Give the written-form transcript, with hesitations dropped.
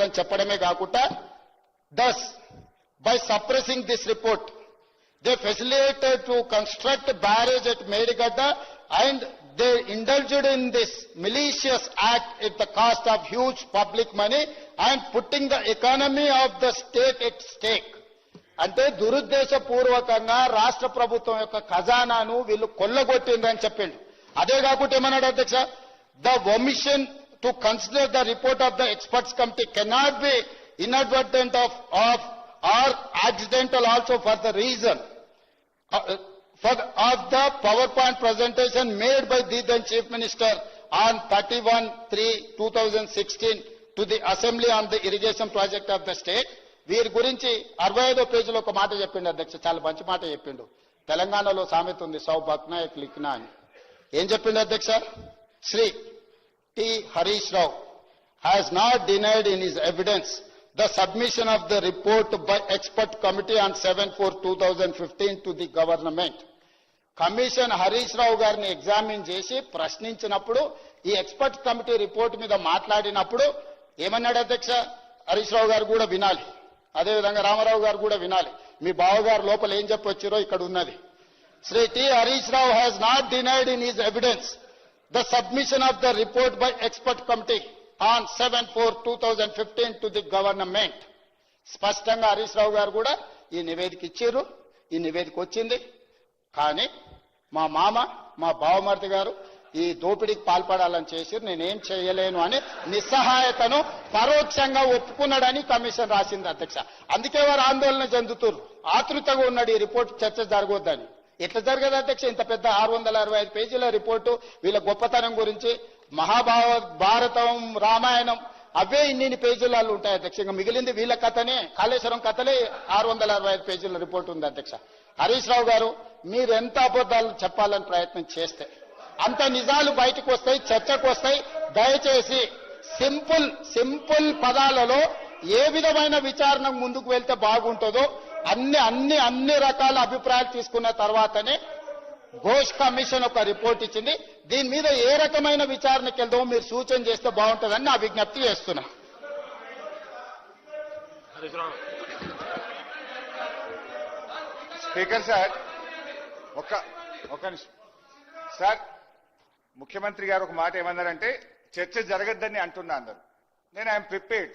చేసిరని చెప్పడమే కాకుండా thus by suppressing this report they facilitated to construct barrage at Medigadda and they indulged in this malicious act at the cost of huge public money and putting the economy of the state at stake. అంటే దురుద్దేశపూర్వకంగా రాష్ట్ర ప్రభుత్వం యొక్క ఖజానాను వీళ్ళు కొల్లగొట్టిందని చెప్పిండు. అదే కాకుండా ఏమన్నాడు అధ్యక్ష, the omission to consider the report of the experts committee cannot be inadvertent of or accidental also for the reason of the PowerPoint presentation made by the then Chief Minister on 31/3/2016 to the Assembly on the irrigation project of the state. వీరి గురించి 65వ పేజీలో ఒక మాట చెప్పిండు అధ్యక్ష, చాలా మంచి మాట చెప్పిండు. తెలంగాణలో సామెత ఉంది, సౌ బక్నాయక్ లిఖనా అని. ఏం చెప్పిండు అధ్యక్ష, Shri T Harish Rao has not denied in his evidence the submission of the report by expert committee on 7/4/2015 to the government. Commission Harish Rao గారిని ఎగ్జామిన్ చేసి ప్రశ్నించినప్పుడు ఈ ఎక్స్పర్ట్ కమిటీ రిపోర్ట్ మీద మాట్లాడినప్పుడు ఏమన్నాడు అధ్యక్ష, హరీష్ రావు గారు కూడా వినాలి, అదేవిధంగా రామారావు గారు కూడా వినాలి, మీ బావగారు లోపల ఏం చెప్పొచ్చారో ఇక్కడ ఉన్నది. Shri T Harish Rao has not denied in his evidence the submission of the report by expert committee on 7/4/2015 to the government. స్పష్టంగా హరీష్ రావు గారు కూడా ఈ నివేదిక ఇచ్చారు, ఈ నివేదిక వచ్చింది. కానీ మా మామ, మా బావమర్ది గారు ఈ దోపిడీకి పాల్పడాలని చేసి నేనేం చేయలేను అని నిస్సహాయతను పరోక్షంగా ఒప్పుకున్నాడని కమిషన్ రాసింది అధ్యక్ష. అందుకే వారు ఆందోళన చెందుతున్నారు, ఆతృతగా ఉన్నాడు ఈ రిపోర్ట్ చర్చ జరగొద్దని. ఎట్లా జరగదు అధ్యక్ష, ఇంత పెద్ద 665 పేజీల రిపోర్టు వీళ్ళ గొప్పతనం గురించి, భారతం రామాయణం అవే ఇన్ని పేజీలలో ఉంటాయి అధ్యక్ష. ఇంకా మిగిలింది వీళ్ళ కథనే, కాళేశ్వరం కథలే 665 పేజీల రిపోర్ట్ ఉంది అధ్యక్ష. హరీష్ రావు గారు మీరు ఎంత అబద్ధాలు చెప్పాలని ప్రయత్నం చేస్తే అంత నిజాలు బయటకు వస్తాయి, చర్చకు వస్తాయి. దయచేసి సింపుల్ పదాలలో ఏ విధమైన విచారణ ముందుకు వెళ్తే బాగుంటుందో అన్ని రకాల అభిప్రాయాలు తీసుకున్న తర్వాతనే ఘోష్ కమిషన్ ఒక రిపోర్ట్ ఇచ్చింది. దీని మీద ఏ రకమైన విచారణకు వెళ్దామో మీరు సూచన చేస్తే బాగుంటుందని నా విజ్ఞప్తి చేస్తున్నా. స్పీకర్ సార్, ఒక నిమిషం సార్. ముఖ్యమంత్రి గారు ఒక మాట ఏమన్నారంటే చర్చ జరగద్దని అంటున్నా అన్నారు. నేను ఐఎమ్ ప్రిపేర్డ్